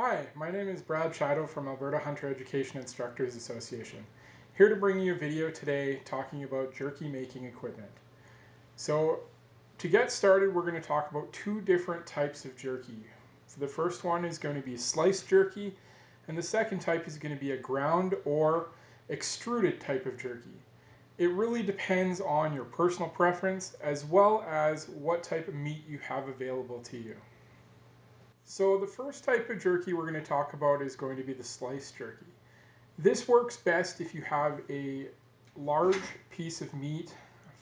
Hi, my name is Brad Chido from Alberta Hunter Education Instructors Association. Here to bring you a video today talking about jerky making equipment. So to get started, we're going to talk about two different types of jerky. So the first one is going to be sliced jerky, and the second type is going to be a ground or extruded type of jerky. It really depends on your personal preference as well as what type of meat you have available to you. So the first type of jerky we're going to talk about is going to be the sliced jerky. This works best if you have a large piece of meat,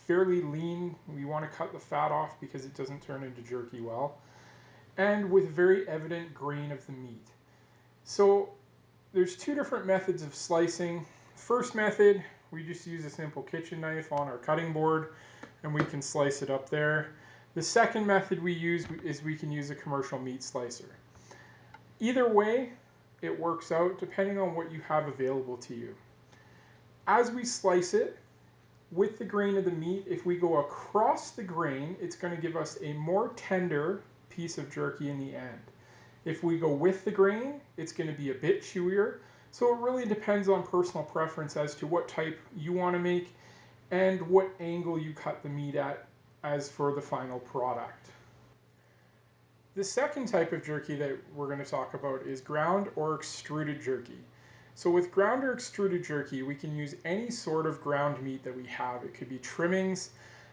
fairly lean. We want to cut the fat off because it doesn't turn into jerky well, and with very evident grain of the meat. So there's two different methods of slicing. First method, we just use a simple kitchen knife on our cutting board and we can slice it up there. The second method we use is we can use a commercial meat slicer. Either way, it works out depending on what you have available to you. As we slice it, with the grain of the meat, if we go across the grain, it's going to give us a more tender piece of jerky in the end. If we go with the grain, it's going to be a bit chewier. So it really depends on personal preference as to what type you want to make and what angle you cut the meat at as for the final product. The second type of jerky that we're going to talk about is ground or extruded jerky. So with ground or extruded jerky, we can use any sort of ground meat that we have. It could be trimmings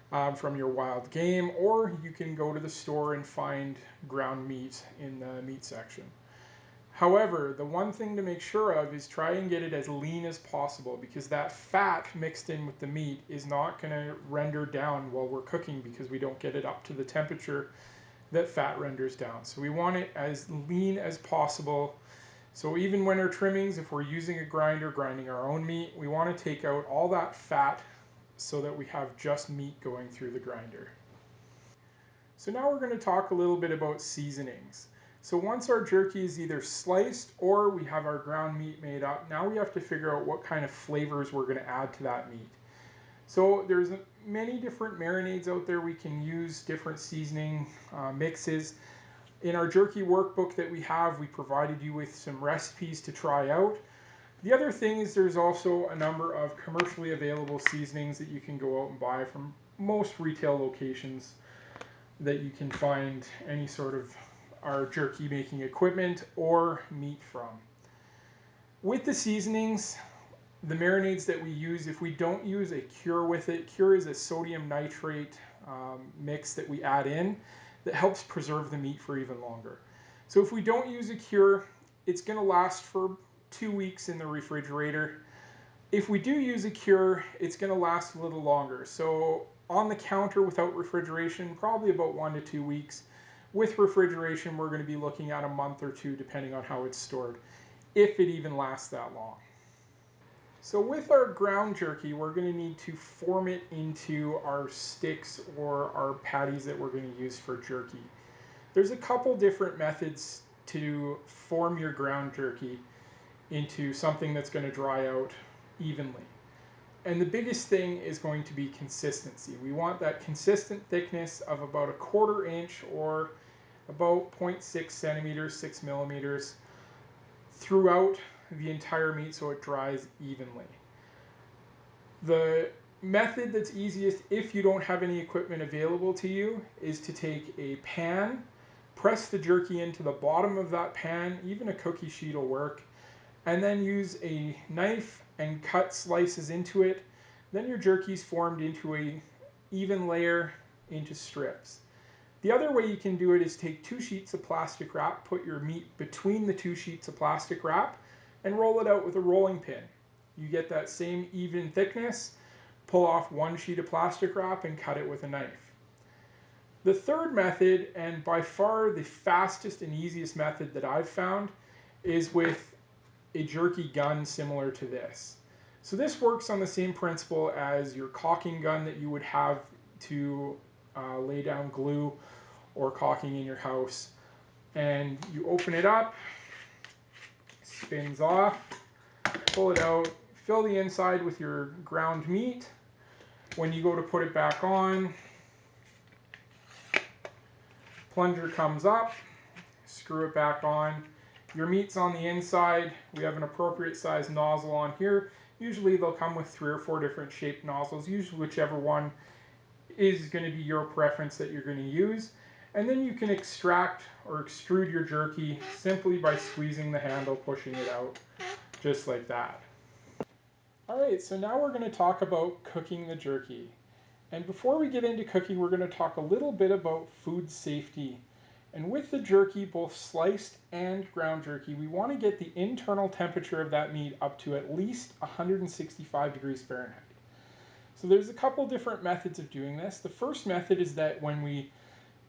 from your wild game, or you can go to the store and find ground meat in the meat section. However, the one thing to make sure of is try and get it as lean as possible, because that fat mixed in with the meat is not going to render down while we're cooking because we don't get it up to the temperature that fat renders down. So we want it as lean as possible. So even when our trimmings, if we're using a grinder, grinding our own meat, we want to take out all that fat so that we have just meat going through the grinder. So now we're going to talk a little bit about seasonings. So once our jerky is either sliced or we have our ground meat made up, now we have to figure out what kind of flavors we're going to add to that meat. So there's many different marinades out there. We can use different seasoning mixes. In our jerky workbook that we have, we provided you with some recipes to try out. The other thing is there's also a number of commercially available seasonings that you can go out and buy from most retail locations that you can find any sort of our jerky making equipment or meat from. With the seasonings, the marinades that we use, if we don't use a cure with it, cure is a sodium nitrate mix that we add in that helps preserve the meat for even longer. So if we don't use a cure, it's going to last for 2 weeks in the refrigerator. If we do use a cure, it's going to last a little longer. So on the counter without refrigeration, probably about 1 to 2 weeks. With refrigeration, we're going to be looking at a month or two depending on how it's stored, if it even lasts that long. So with our ground jerky, we're going to need to form it into our sticks or our patties that we're going to use for jerky. There's a couple different methods to form your ground jerky into something that's going to dry out evenly. And the biggest thing is going to be consistency. We want that consistent thickness of about 1/4 inch or about 0.6 centimeters, 6 millimeters throughout the entire meat so it dries evenly. The method that's easiest if you don't have any equipment available to you is to take a pan, press the jerky into the bottom of that pan, even a cookie sheet will work, and then use a knife and cut slices into it. Then your jerky's formed into a even layer into strips. The other way you can do it is take 2 sheets of plastic wrap, put your meat between the 2 sheets of plastic wrap, and roll it out with a rolling pin. You get that same even thickness, pull off 1 sheet of plastic wrap and cut it with a knife. The third method, and by far the fastest and easiest method that I've found, is with a jerky gun similar to this. So this works on the same principle as your caulking gun that you would have to lay down glue or caulking in your house. And you open it up, spins off, pull it out, fill the inside with your ground meat. When you go to put it back on, plunger comes up, screw it back on, Your meat's on the inside. We have an appropriate size nozzle on here. Usually they'll come with 3 or 4 different shaped nozzles, usually whichever one is going to be your preference that you're going to use. And then you can extract or extrude your jerky simply by squeezing the handle, pushing it out, just like that. Alright, so now we're going to talk about cooking the jerky. And before we get into cooking, we're going to talk a little bit about food safety. And with the jerky, both sliced and ground jerky, we want to get the internal temperature of that meat up to at least 165 degrees Fahrenheit. So there's a couple different methods of doing this. The first method is that when we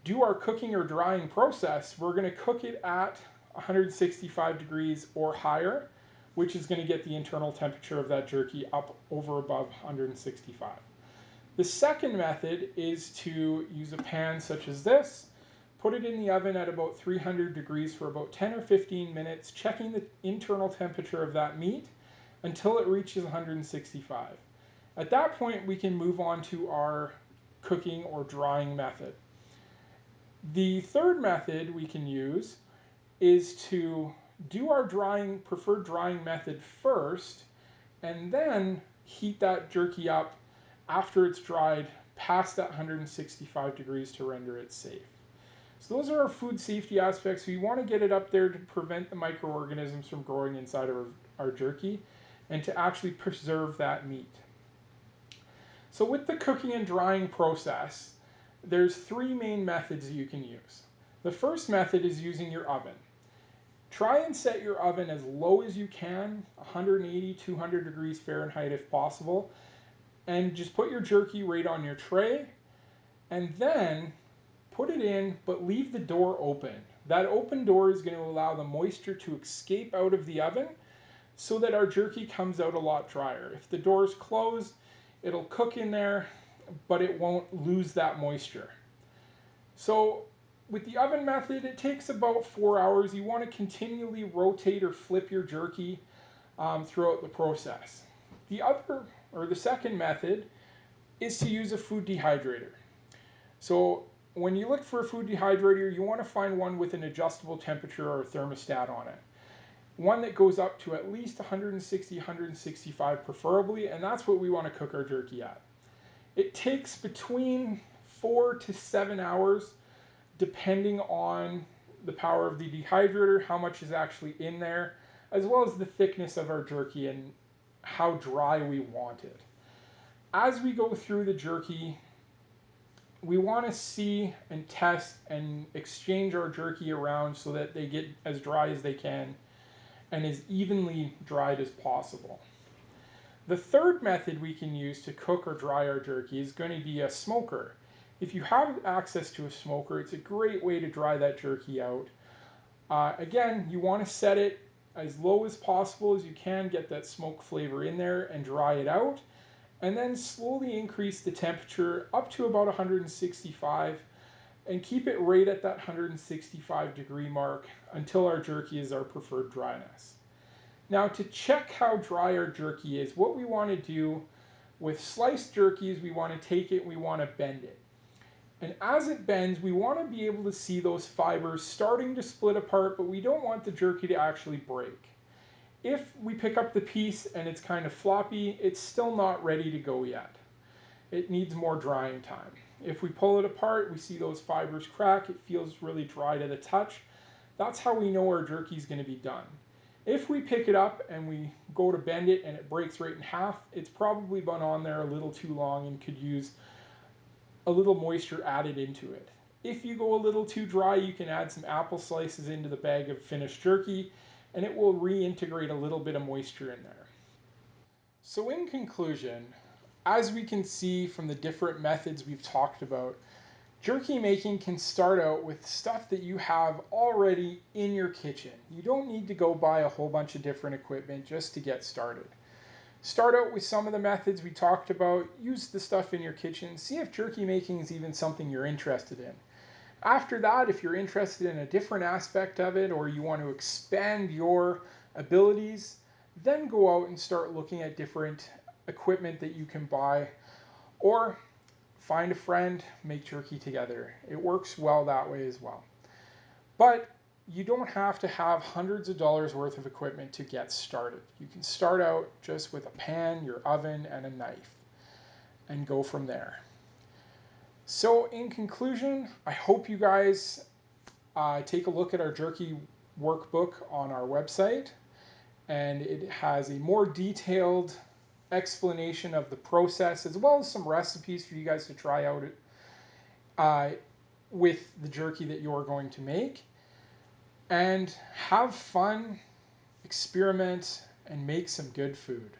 do our cooking or drying process, we're going to cook it at 165 degrees or higher, which is going to get the internal temperature of that jerky up over above 165. The second method is to use a pan such as this, put it in the oven at about 300 degrees for about 10 or 15 minutes, checking the internal temperature of that meat until it reaches 165. At that point, we can move on to our cooking or drying method. The third method we can use is to do our preferred drying method first, and then heat that jerky up after it's dried past that 165 degrees to render it safe. So those are our food safety aspects. We want to get it up there to prevent the microorganisms from growing inside of our jerky and to actually preserve that meat. So with the cooking and drying process, there's 3 main methods that you can use. The first method is using your oven. Try and set your oven as low as you can, 180, 200 degrees Fahrenheit if possible, and just put your jerky right on your tray, and then put it in, but leave the door open. That open door is going to allow the moisture to escape out of the oven so that our jerky comes out a lot drier. If the door is closed, it'll cook in there, but it won't lose that moisture. So with the oven method, it takes about 4 hours. You want to continually rotate or flip your jerky throughout the process. The second method is to use a food dehydrator. So when you look for a food dehydrator, you want to find one with an adjustable temperature or a thermostat on it. One that goes up to at least 160, 165 preferably, and that's what we want to cook our jerky at. It takes between 4 to 7 hours depending on the power of the dehydrator, how much is actually in there, as well as the thickness of our jerky and how dry we want it. As we go through the jerky, we want to see and test and exchange our jerky around so that they get as dry as they can and as evenly dried as possible. The third method we can use to cook or dry our jerky is going to be a smoker. If you have access to a smoker, it's a great way to dry that jerky out. Again, you want to set it as low as possible as you can, get that smoke flavor in there and dry it out, and then slowly increase the temperature up to about 165 and keep it right at that 165 degree mark until our jerky is our preferred dryness. Now, to check how dry our jerky is, what we want to do with sliced jerky is we want to take it, we want to bend it. And as it bends, we want to be able to see those fibers starting to split apart, but we don't want the jerky to actually break. If we pick up the piece and it's kind of floppy, it's still not ready to go yet. It needs more drying time. If we pull it apart, we see those fibers crack, it feels really dry to the touch. That's how we know our jerky is going to be done. If we pick it up and we go to bend it and it breaks right in half, it's probably been on there a little too long and could use a little moisture added into it. If you go a little too dry, you can add some apple slices into the bag of finished jerky and it will reintegrate a little bit of moisture in there. So in conclusion, as we can see from the different methods we've talked about, jerky making can start out with stuff that you have already in your kitchen. You don't need to go buy a whole bunch of different equipment just to get started. Start out with some of the methods we talked about, use the stuff in your kitchen, see if jerky making is even something you're interested in. After that, if you're interested in a different aspect of it or you want to expand your abilities, then go out and start looking at different equipment that you can buy, or find a friend, make jerky together. It works well that way as well. But you don't have to have hundreds of dollars worth of equipment to get started. You can start out just with a pan, your oven, and a knife, and go from there. So in conclusion, I hope you guys take a look at our jerky workbook on our website, and it has a more detailed explanation of the process as well as some recipes for you guys to try out with the jerky that you're going to make. And have fun, experiment, and make some good food.